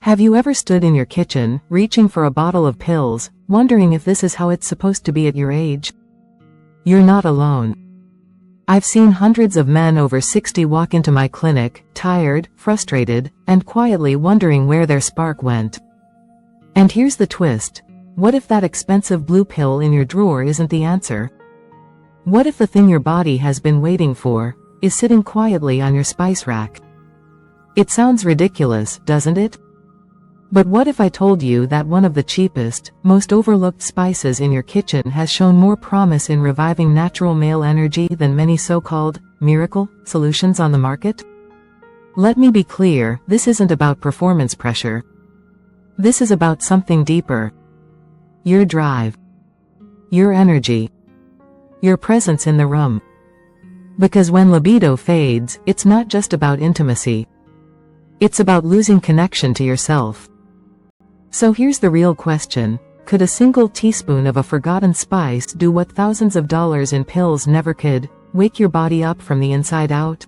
Have you ever stood in your kitchen, reaching for a bottle of pills, wondering if this is how it's supposed to be at your age? You're not alone. I've seen hundreds of men over 60 walk into my clinic, tired, frustrated, and quietly wondering where their spark went. And here's the twist. What if that expensive blue pill in your drawer isn't the answer? What if the thing your body has been waiting for is sitting quietly on your spice rack? It sounds ridiculous, doesn't it? But what if I told you that one of the cheapest, most overlooked spices in your kitchen has shown more promise in reviving natural male energy than many so-called miracle solutions on the market? Let me be clear, this isn't about performance pressure. This is about something deeper. Your drive. Your energy. Your presence in the room. Because when libido fades, it's not just about intimacy. It's about losing connection to yourself. So here's the real question. Could a single teaspoon of a forgotten spice do what thousands of dollars in pills never could? Wake your body up from the inside out?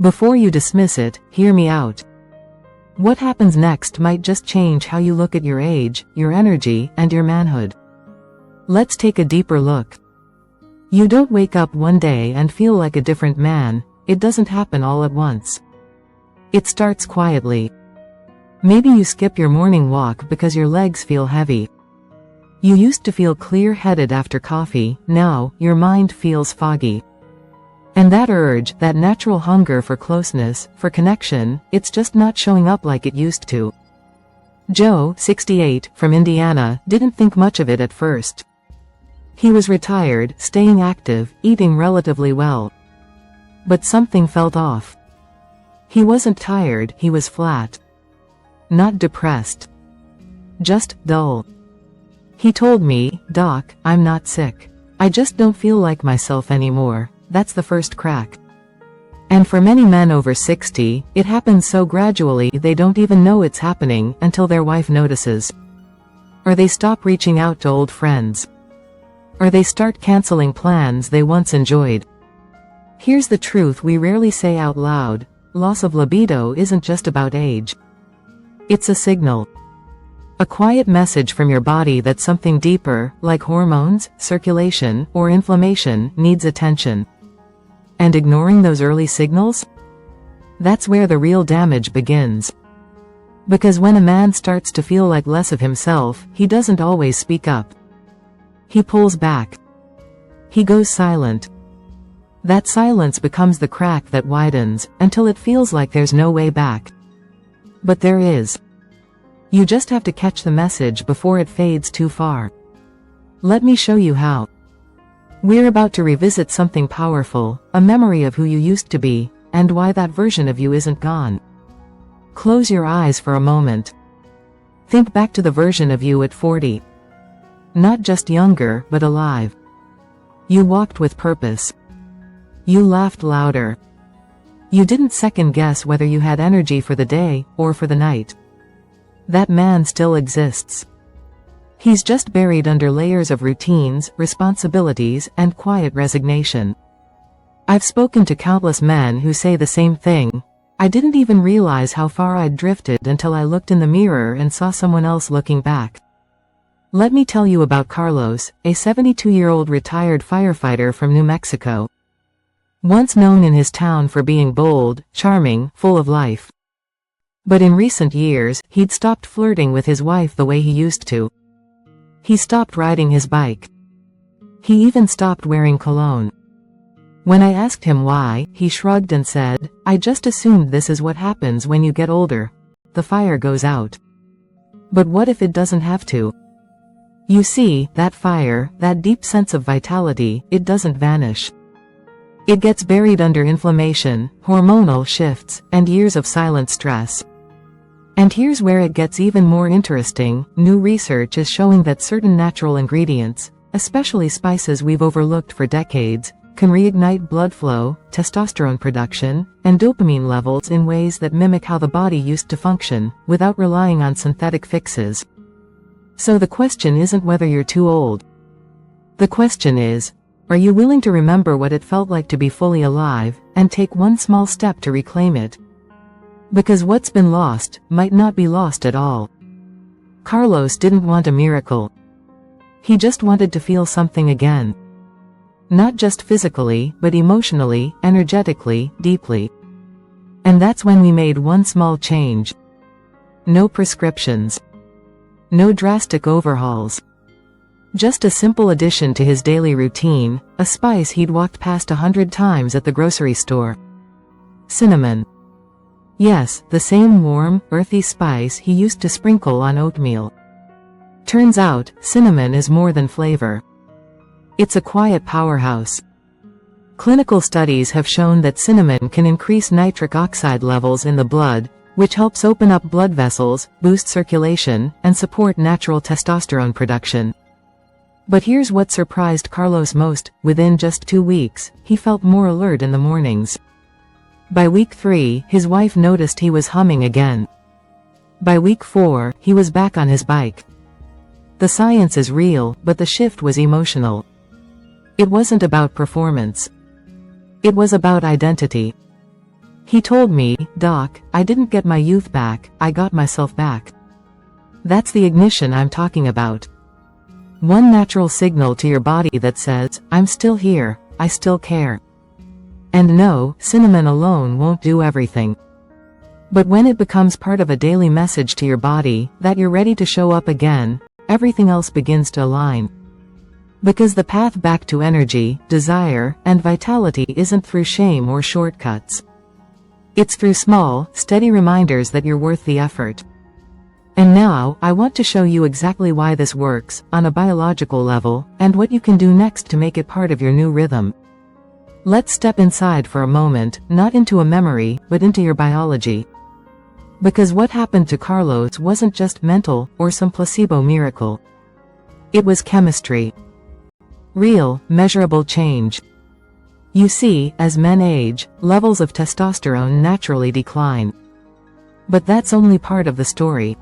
Before you dismiss it, hear me out. What happens next might just change how you look at your age, your energy, and your manhood. Let's take a deeper look. You don't wake up one day and feel like a different man. It doesn't happen all at once. It starts quietly. Maybe you skip your morning walk because your legs feel heavy. You used to feel clear-headed after coffee, now, your mind feels foggy. And that urge, that natural hunger for closeness, for connection, it's just not showing up like it used to. Joe, 68, from Indiana, didn't think much of it at first. He was retired, staying active, eating relatively well. But something felt off. He wasn't tired, he was flat. Not depressed. Just dull. He told me, "Doc, I'm not sick. I just don't feel like myself anymore." That's the first crack. And for many men over 60, it happens so gradually they don't even know it's happening until their wife notices. Or they stop reaching out to old friends. Or they start canceling plans they once enjoyed. Here's the truth we rarely say out loud. Loss of libido isn't just about age. It's a signal. A quiet message from your body that something deeper, like hormones, circulation, or inflammation, needs attention. And ignoring those early signals? That's where the real damage begins. Because when a man starts to feel like less of himself, he doesn't always speak up. He pulls back. He goes silent. That silence becomes the crack that widens, until it feels like there's no way back. But there is. You just have to catch the message before it fades too far. Let me show you how. We're about to revisit something powerful, a memory of who you used to be, and why that version of you isn't gone. Close your eyes for a moment. Think back to the version of you at 40. Not just younger, but alive. You walked with purpose. You laughed louder. You didn't second guess whether you had energy for the day, or for the night. That man still exists. He's just buried under layers of routines, responsibilities, and quiet resignation. I've spoken to countless men who say the same thing. I didn't even realize how far I'd drifted until I looked in the mirror and saw someone else looking back. Let me tell you about Carlos, a 72-year-old retired firefighter from New Mexico. Once known in his town for being bold, charming, full of life. But in recent years, he'd stopped flirting with his wife the way he used to. He stopped riding his bike. He even stopped wearing cologne. When I asked him why, he shrugged and said, "I just assumed this is what happens when you get older. The fire goes out." But what if it doesn't have to? You see, that fire, that deep sense of vitality, it doesn't vanish. It gets buried under inflammation, hormonal shifts, and years of silent stress. And here's where it gets even more interesting. New research is showing that certain natural ingredients, especially spices we've overlooked for decades, can reignite blood flow, testosterone production, and dopamine levels in ways that mimic how the body used to function, without relying on synthetic fixes. So the question isn't whether you're too old. The question is, are you willing to remember what it felt like to be fully alive, and take one small step to reclaim it? Because what's been lost might not be lost at all. Carlos didn't want a miracle. He just wanted to feel something again. Not just physically, but emotionally, energetically, deeply. And that's when we made one small change. No prescriptions. No drastic overhauls. Just a simple addition to his daily routine, a spice he'd walked past 100 times at the grocery store. Cinnamon. Yes, the same warm, earthy spice he used to sprinkle on oatmeal. Turns out, cinnamon is more than flavor. It's a quiet powerhouse. Clinical studies have shown that cinnamon can increase nitric oxide levels in the blood, which helps open up blood vessels, boost circulation, and support natural testosterone production. But here's what surprised Carlos most: within just 2 weeks, he felt more alert in the mornings. By week 3, his wife noticed he was humming again. By week 4, he was back on his bike. The science is real, but the shift was emotional. It wasn't about performance. It was about identity. He told me, "Doc, I didn't get my youth back, I got myself back." That's the ignition I'm talking about. One natural signal to your body that says, "I'm still here, I still care." And no, cinnamon alone won't do everything. But when it becomes part of a daily message to your body, that you're ready to show up again, everything else begins to align. Because the path back to energy, desire, and vitality isn't through shame or shortcuts. It's through small, steady reminders that you're worth the effort. And now, I want to show you exactly why this works, on a biological level, and what you can do next to make it part of your new rhythm. Let's step inside for a moment, not into a memory, but into your biology. Because what happened to Carlos wasn't just mental, or some placebo miracle. It was chemistry. Real, measurable change. You see, as men age, levels of testosterone naturally decline. But that's only part of the story.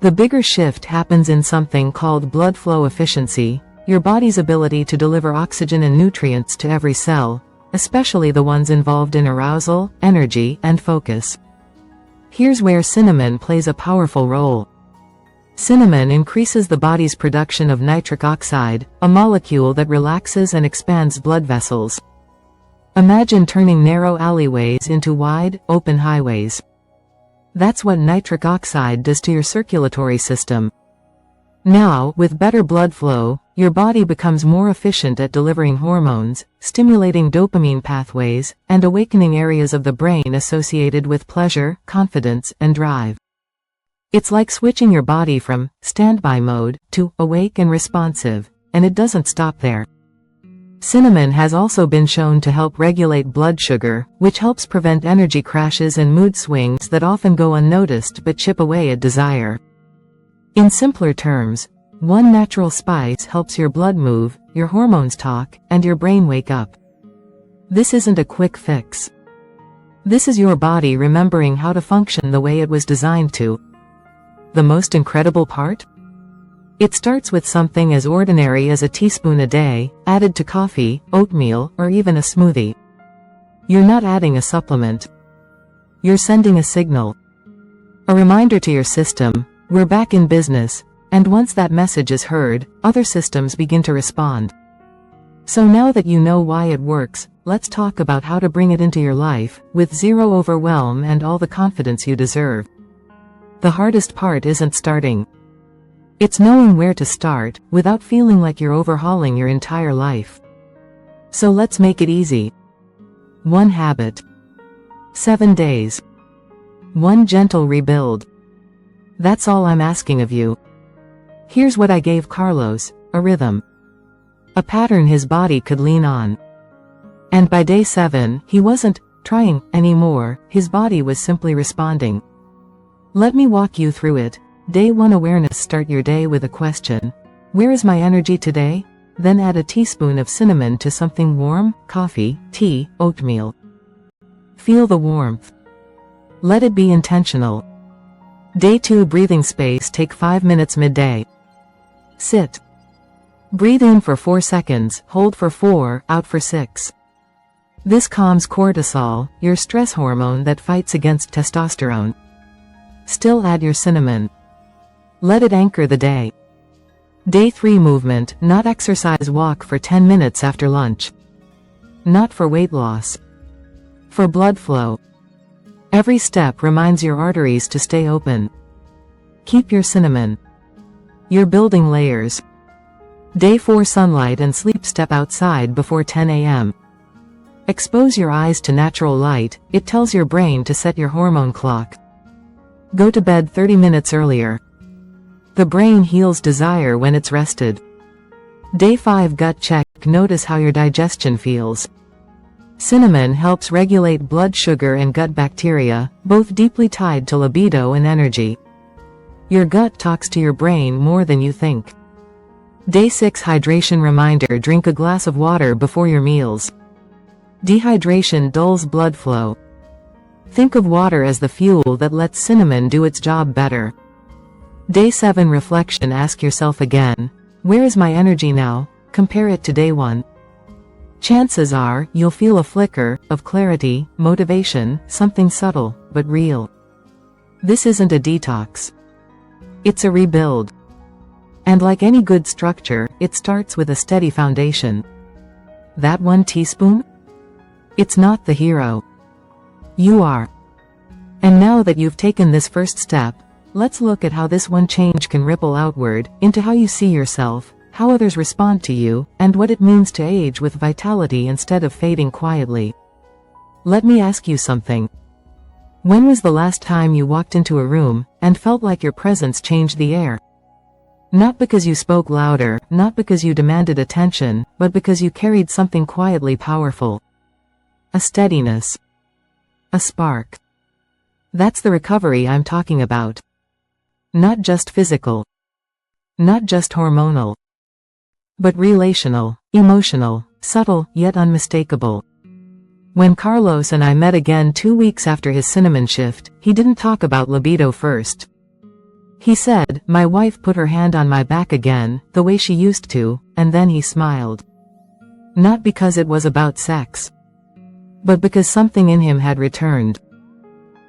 The bigger shift happens in something called blood flow efficiency, your body's ability to deliver oxygen and nutrients to every cell, especially the ones involved in arousal, energy, and focus. Here's where cinnamon plays a powerful role. Cinnamon increases the body's production of nitric oxide, a molecule that relaxes and expands blood vessels. Imagine turning narrow alleyways into wide, open highways. That's what nitric oxide does to your circulatory system. Now, with better blood flow, your body becomes more efficient at delivering hormones, stimulating dopamine pathways, and awakening areas of the brain associated with pleasure, confidence, and drive. It's like switching your body from standby mode to awake and responsive, and it doesn't stop there. Cinnamon has also been shown to help regulate blood sugar, which helps prevent energy crashes and mood swings that often go unnoticed but chip away at desire. In simpler terms, one natural spice helps your blood move, your hormones talk, and your brain wake up. This isn't a quick fix. This is your body remembering how to function the way it was designed to. The most incredible part? It starts with something as ordinary as a teaspoon a day, added to coffee, oatmeal, or even a smoothie. You're not adding a supplement. You're sending a signal. A reminder to your system, we're back in business, and once that message is heard, other systems begin to respond. So now that you know why it works, let's talk about how to bring it into your life, with zero overwhelm and all the confidence you deserve. The hardest part isn't starting. It's knowing where to start, without feeling like you're overhauling your entire life. So let's make it easy. 1 habit. 7 days. 1 gentle rebuild. That's all I'm asking of you. Here's what I gave Carlos, a rhythm. A pattern his body could lean on. And by day 7, he wasn't trying anymore, his body was simply responding. Let me walk you through it. Day 1 awareness. Start your day with a question. Where is my energy today? Then add a teaspoon of cinnamon to something warm, coffee, tea, oatmeal. Feel the warmth. Let it be intentional. Day 2 breathing space. Take 5 minutes midday. Sit. Breathe in for 4 seconds, hold for 4, out for 6. This calms cortisol, your stress hormone that fights against testosterone. Still add your cinnamon. Let it anchor the day. Day 3 movement, not exercise. Walk for 10 minutes after lunch. Not for weight loss. For blood flow. Every step reminds your arteries to stay open. Keep your cinnamon. You're building layers. Day 4 sunlight and sleep. Step outside before 10 a.m. Expose your eyes to natural light, it tells your brain to set your hormone clock. Go to bed 30 minutes earlier. The brain heals desire when it's rested. Day 5 gut check, notice how your digestion feels. Cinnamon helps regulate blood sugar and gut bacteria, both deeply tied to libido and energy. Your gut talks to your brain more than you think. Day 6 hydration reminder, drink a glass of water before your meals. Dehydration dulls blood flow. Think of water as the fuel that lets cinnamon do its job better. Day 7 reflection, ask yourself again, where is my energy now? Compare it to day 1. Chances are, you'll feel a flicker of clarity, motivation, something subtle, but real. This isn't a detox. It's a rebuild. And like any good structure, it starts with a steady foundation. That 1 teaspoon? It's not the hero. You are. And now that you've taken this first step, let's look at how this one change can ripple outward, into how you see yourself, how others respond to you, and what it means to age with vitality instead of fading quietly. Let me ask you something. When was the last time you walked into a room, and felt like your presence changed the air? Not because you spoke louder, not because you demanded attention, but because you carried something quietly powerful. A steadiness. A spark. That's the recovery I'm talking about. Not just physical. Not just hormonal. But relational, emotional, subtle, yet unmistakable. When Carlos and I met again 2 weeks after his cinnamon shift, he didn't talk about libido first. He said, my wife put her hand on my back again, the way she used to, and then he smiled. Not because it was about sex. But because something in him had returned.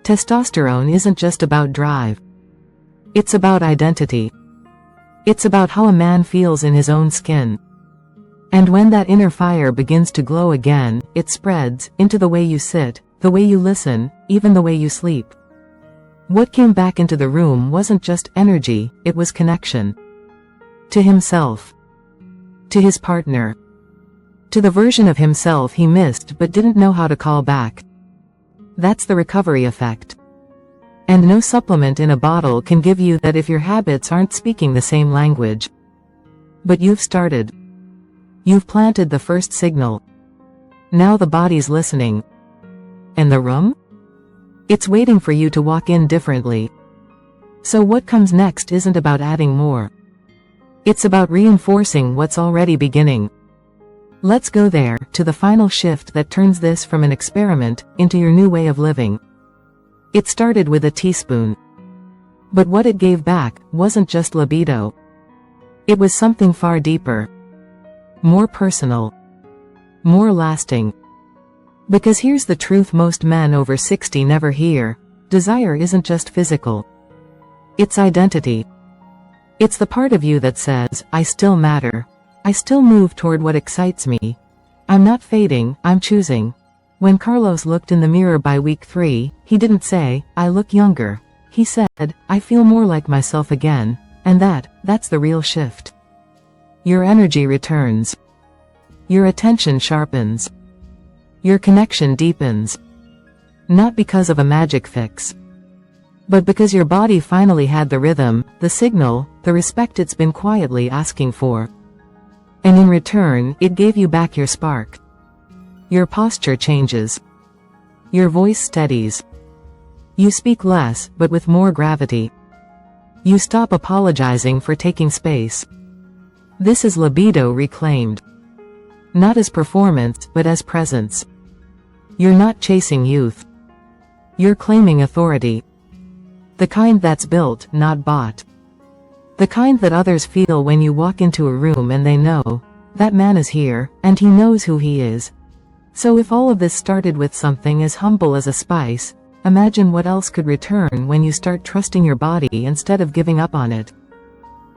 Testosterone isn't just about drive. It's about identity. It's about how a man feels in his own skin. And when that inner fire begins to glow again, it spreads into the way you sit, the way you listen, even the way you sleep. What came back into the room wasn't just energy, it was connection. To himself. To his partner. To the version of himself he missed but didn't know how to call back. That's the recovery effect. And no supplement in a bottle can give you that if your habits aren't speaking the same language. But you've started. You've planted the first signal. Now the body's listening. And the room? It's waiting for you to walk in differently. So what comes next isn't about adding more. It's about reinforcing what's already beginning. Let's go there, to the final shift that turns this from an experiment into your new way of living. It started with a teaspoon. But what it gave back wasn't just libido. It was something far deeper. More personal. More lasting. Because here's the truth most men over 60 never hear. Desire isn't just physical. It's identity. It's the part of you that says, I still matter. I still move toward what excites me. I'm not fading, I'm choosing. When Carlos looked in the mirror by week 3, he didn't say, I look younger. He said, I feel more like myself again. And that's the real shift. Your energy returns. Your attention sharpens. Your connection deepens. Not because of a magic fix. But because your body finally had the rhythm, the signal, the respect it's been quietly asking for. And in return, it gave you back your spark. Your posture changes. Your voice steadies. You speak less, but with more gravity. You stop apologizing for taking space. This is libido reclaimed. Not as performance, but as presence. You're not chasing youth. You're claiming authority. The kind that's built, not bought. The kind that others feel when you walk into a room and they know, that man is here, and he knows who he is. So if all of this started with something as humble as a spice, imagine what else could return when you start trusting your body instead of giving up on it.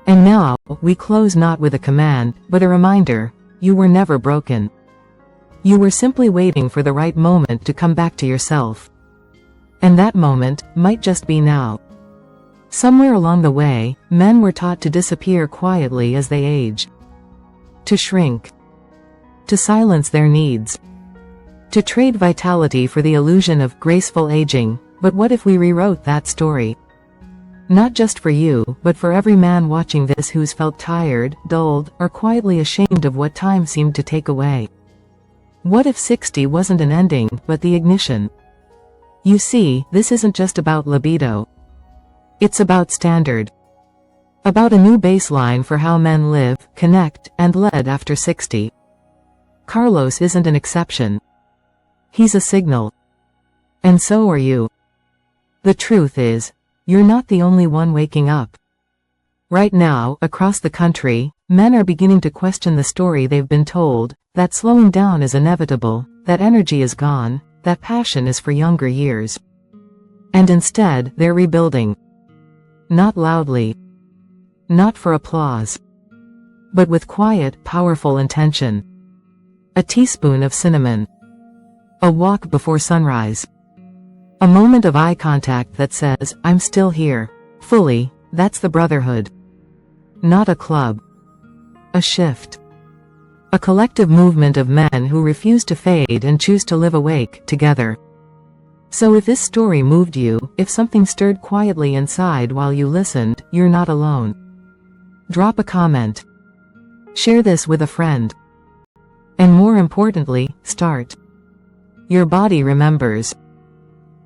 And now, we close not with a command, but a reminder: you were never broken. You were simply waiting for the right moment to come back to yourself. And that moment might just be now. Somewhere along the way, men were taught to disappear quietly as they age. To shrink. To silence their needs. To trade vitality for the illusion of graceful aging. But what if we rewrote that story? Not just for you, but for every man watching this who's felt tired, dulled, or quietly ashamed of what time seemed to take away. What if 60 wasn't an ending, but the ignition? You see, this isn't just about libido. It's about standard. About a new baseline for how men live, connect, and lead after 60. Carlos isn't an exception. He's a signal. And so are you. The truth is, you're not the only one waking up. Right now, across the country, men are beginning to question the story they've been told, that slowing down is inevitable, that energy is gone, that passion is for younger years. And instead, they're rebuilding. Not loudly. Not for applause. But with quiet, powerful intention. A teaspoon of cinnamon. A walk before sunrise. A moment of eye contact that says, I'm still here. Fully. That's the Brotherhood. Not a club. A shift. A collective movement of men who refuse to fade and choose to live awake, together. So if this story moved you, if something stirred quietly inside while you listened, you're not alone. Drop a comment. Share this with a friend. And more importantly, start. Your body remembers.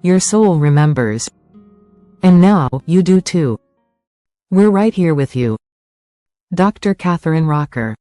Your soul remembers. And now, you do too. We're right here with you. Dr. Catherine Rocker.